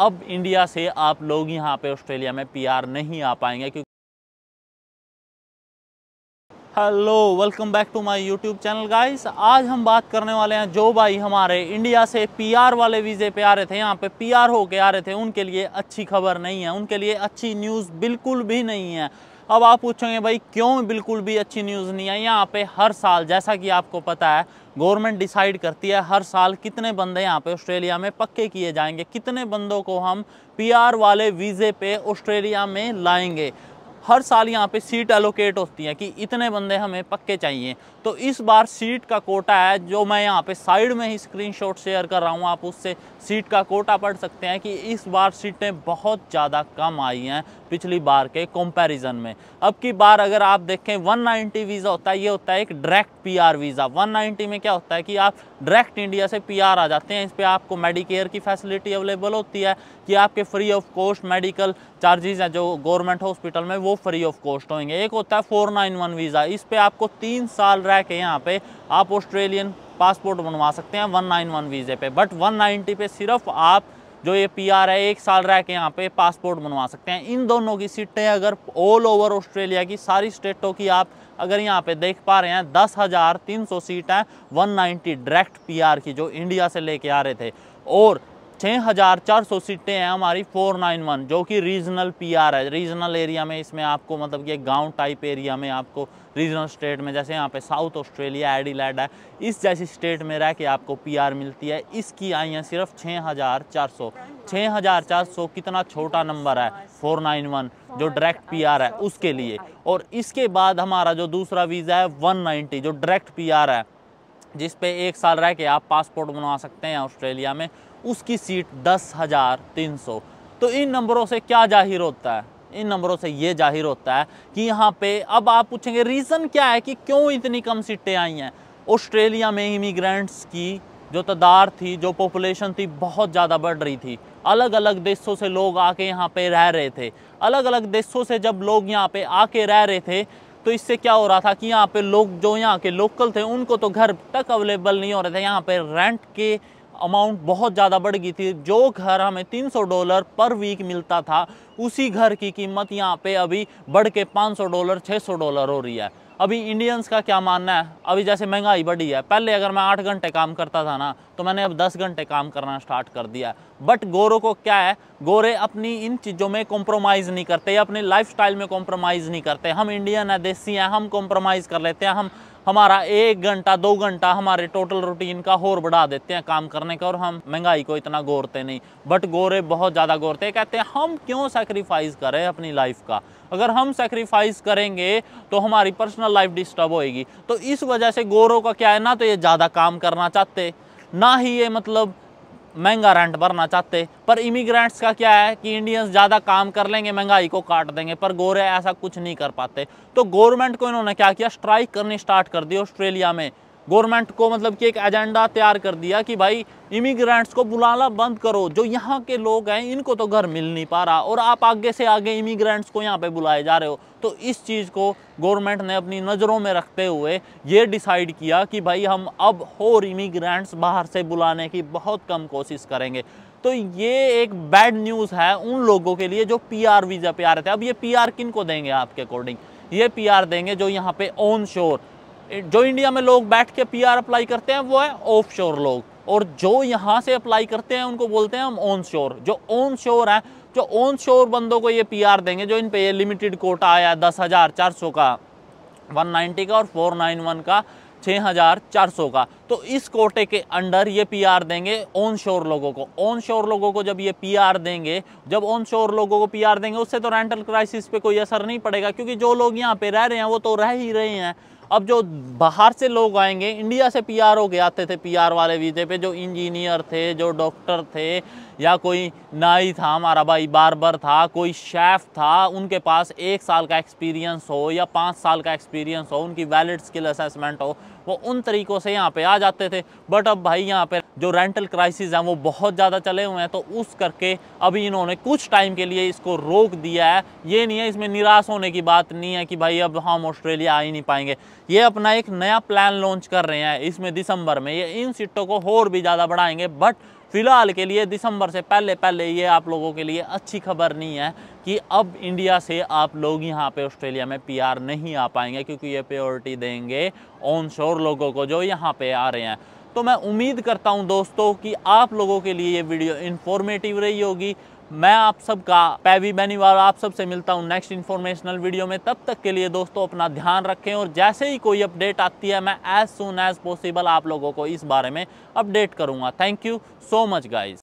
अब इंडिया से आप लोग यहाँ पे ऑस्ट्रेलिया में पीआर नहीं आ पाएंगे। क्योंकि hello, welcome back to my YouTube channel guys. आज हम बात करने वाले हैं जो भाई हमारे इंडिया से पीआर वाले वीज़े पे आ रहे थे, यहाँ पे पीआर होके आ रहे थे, उनके लिए अच्छी खबर नहीं है, उनके लिए अच्छी न्यूज़ बिल्कुल भी नहीं है। अब आप पूछेंगे भाई क्यों बिल्कुल भी अच्छी न्यूज़ नहीं है। यहाँ पे हर साल, जैसा कि आपको पता है, गवर्नमेंट डिसाइड करती है हर साल कितने बंदे यहाँ पे ऑस्ट्रेलिया में पक्के किए जाएंगे, कितने बंदों को हम पीआर वाले वीज़े पे ऑस्ट्रेलिया में लाएंगे। हर साल यहाँ पे सीट एलोकेट होती है कि इतने बंदे हमें पक्के चाहिए। तो इस बार सीट का कोटा है, जो मैं यहाँ पे साइड में ही स्क्रीनशॉट शेयर कर रहा हूँ, आप उससे सीट का कोटा पढ़ सकते हैं कि इस बार सीटें बहुत ज़्यादा कम आई हैं पिछली बार के कंपैरिजन में। अब की बार अगर आप देखें 190 वीज़ा होता है, ये होता है एक डायरेक्ट पीआर वीज़ा। 190 में क्या होता है कि आप डायरेक्ट इंडिया से पीआर आ जाते हैं। इस पर आपको मेडिकेयर की फैसिलिटी अवेलेबल होती है कि आपके free of cost medical charges हैं जो गवर्नमेंट हॉस्पिटल में, वो फ्री ऑफ कॉस्ट होंगे। एक होता है 491 वीज़ा, इस पे आपको 3 साल रह के यहाँ पे आप ऑस्ट्रेलियन पासपोर्ट बनवा सकते हैं 191 वीज़े पे। बट 190 पे सिर्फ आप जो ये पीआर है 1 साल रह के यहाँ पे पासपोर्ट बनवा सकते हैं। इन दोनों की सीटें अगर ऑल ओवर ऑस्ट्रेलिया की सारी स्टेटों की आप अगर यहाँ पे देख पा रहे हैं, 10,300 सीट हैं 190 डायरेक्ट पीआर की जो इंडिया से लेके आ रहे थे, और 6,400 सीटें हैं हमारी 491 जो कि रीजनल पीआर है। रीजनल एरिया में इसमें आपको मतलब कि गांव टाइप एरिया में आपको रीजनल स्टेट में, जैसे यहाँ पे साउथ ऑस्ट्रेलिया एडिलेड है, इस जैसी स्टेट में रह के आपको पीआर मिलती है। इसकी आई हैं सिर्फ 6,400। 6,400 कितना छोटा नंबर है 491 जो डायरेक्ट पीआर है उसके लिए। और इसके बाद हमारा जो दूसरा वीज़ा है 190 जो डायरेक्ट पीआर है, जिस पे 1 साल रह के आप पासपोर्ट बनवा सकते हैं ऑस्ट्रेलिया में, उसकी सीट 10,300। तो इन नंबरों से क्या जाहिर होता है? इन नंबरों से ये जाहिर होता है कि यहाँ पे अब आप पूछेंगे रीज़न क्या है कि क्यों इतनी कम सीटें आई हैं। ऑस्ट्रेलिया में इमिग्रेंट्स की जो तादाद थी, जो पॉपुलेशन थी, बहुत ज़्यादा बढ़ रही थी। अलग अलग देशों से लोग आके यहाँ पे रह रहे थे। अलग अलग देशों से जब लोग यहाँ पे आके रह रहे थे तो इससे क्या हो रहा था कि यहाँ पे लोग जो यहाँ के लोकल थे उनको तो घर तक अवेलेबल नहीं हो रहे थे। यहाँ पे रेंट के अमाउंट बहुत ज़्यादा बढ़ गई थी। जो घर हमें $300 पर वीक मिलता था, उसी घर की कीमत यहाँ पे अभी बढ़ के $500 $600 हो रही है। अभी इंडियंस का क्या मानना है, अभी जैसे महंगाई बढ़ी है, पहले अगर मैं 8 घंटे काम करता था ना, तो मैंने अब 10 घंटे काम करना स्टार्ट कर दिया। बट गोरों को क्या है, गोरे अपनी इन चीज़ों में कॉम्प्रोमाइज़ नहीं करते, अपने लाइफस्टाइल में कॉम्प्रोमाइज़ नहीं करते। हम इंडियन है, देसी हैं, हम कॉम्प्रोमाइज़ कर लेते हैं। हम हमारा 1 घंटा 2 घंटा हमारे टोटल रूटीन का और बढ़ा देते हैं काम करने का, और हम महंगाई को इतना गौरते नहीं। बट गोरे बहुत ज़्यादा गौरते हैं, कहते हैं हम क्यों सेक्रीफाइस करें अपनी लाइफ का। अगर हम सेक्रीफाइस करेंगे तो हमारी पर्सनल लाइफ डिस्टर्ब होएगी। तो इस वजह से गोरों का क्या है ना, तो ये ज़्यादा काम करना चाहते, ना ही ये मतलब महंगा रेंट भरना चाहते। पर इमिग्रेंट्स का क्या है कि इंडियंस ज़्यादा काम कर लेंगे, महंगाई को काट देंगे, पर गोरे ऐसा कुछ नहीं कर पाते। तो गवर्नमेंट को इन्होंने क्या किया, स्ट्राइक करनी स्टार्ट कर दी ऑस्ट्रेलिया में। गवर्नमेंट को मतलब कि एक एजेंडा तैयार कर दिया कि भाई इमिग्रेंट्स को बुलाना बंद करो, जो यहाँ के लोग हैं इनको तो घर मिल नहीं पा रहा, और आप आगे से आगे इमिग्रेंट्स को यहाँ पे बुलाए जा रहे हो। तो इस चीज़ को गवर्नमेंट ने अपनी नज़रों में रखते हुए ये डिसाइड किया कि भाई हम अब और इमिग्रेंट्स बाहर से बुलाने की बहुत कम कोशिश करेंगे। तो ये एक बैड न्यूज़ है उन लोगों के लिए जो पीआर वीज़ा पे आ रहे थे। अब ये पीआर किन को देंगे आपके अकॉर्डिंग? ये पीआर देंगे जो यहाँ पे ऑन शोर, जो इंडिया में लोग बैठ के पीआर अप्लाई करते हैं वो है ऑफ शोर लोग, और जो यहाँ से अप्लाई करते हैं उनको बोलते हैं हम ऑन शोर। जो ऑन शोर है, जो ऑन शोर बंदों को ये पीआर देंगे, जो इन पे ये लिमिटेड कोटा आया 10,400 का 190 का और 491 का 6,400 का। तो इस कोटे के अंडर ये पीआर देंगे ऑन शोर लोगों को। ऑन शोर लोगों को जब ये पीआर देंगे, जब ऑन शोर लोगों को पीआर देंगे, उससे तो रेंटल क्राइसिस पे कोई असर नहीं पड़ेगा, क्योंकि जो लोग यहाँ पे रह रहे हैं वो तो रह ही रहे हैं। अब जो बाहर से लोग आएंगे, इंडिया से पीआर हो के आते थे पीआर वाले वीज़े पे, जो इंजीनियर थे, जो डॉक्टर थे, या कोई नाई था हमारा भाई, बार्बर था, कोई शेफ़ था, उनके पास 1 साल का एक्सपीरियंस हो या 5 साल का एक्सपीरियंस हो, उनकी वैलिड स्किल असेसमेंट हो, वो उन तरीक़ों से यहाँ पे आ जाते थे। बट अब भाई यहाँ पे जो रेंटल क्राइसिस हैं वो बहुत ज़्यादा चले हुए हैं, तो उस करके अभी इन्होंने कुछ टाइम के लिए इसको रोक दिया है। ये नहीं है, इसमें निराश होने की बात नहीं है कि भाई अब हम ऑस्ट्रेलिया आ ही नहीं पाएंगे। ये अपना एक नया प्लान लॉन्च कर रहे हैं इसमें दिसंबर में, ये इन सीटों को और भी ज़्यादा बढ़ाएंगे। बट फ़िलहाल के लिए दिसंबर से पहले ये आप लोगों के लिए अच्छी खबर नहीं है कि अब इंडिया से आप लोग यहाँ पे ऑस्ट्रेलिया में पीआर नहीं आ पाएंगे, क्योंकि ये प्रायोरिटी देंगे ऑन शोर लोगों को जो यहाँ पे आ रहे हैं। तो मैं उम्मीद करता हूँ दोस्तों कि आप लोगों के लिए ये वीडियो इन्फॉर्मेटिव रही होगी। मैं आप सबका पैवी बेनीवाल आप सबसे मिलता हूँ नेक्स्ट इन्फॉर्मेशनल वीडियो में। तब तक के लिए दोस्तों अपना ध्यान रखें, और जैसे ही कोई अपडेट आती है मैं एज सून एज पॉसिबल आप लोगों को इस बारे में अपडेट करूँगा। Thank you so much guys.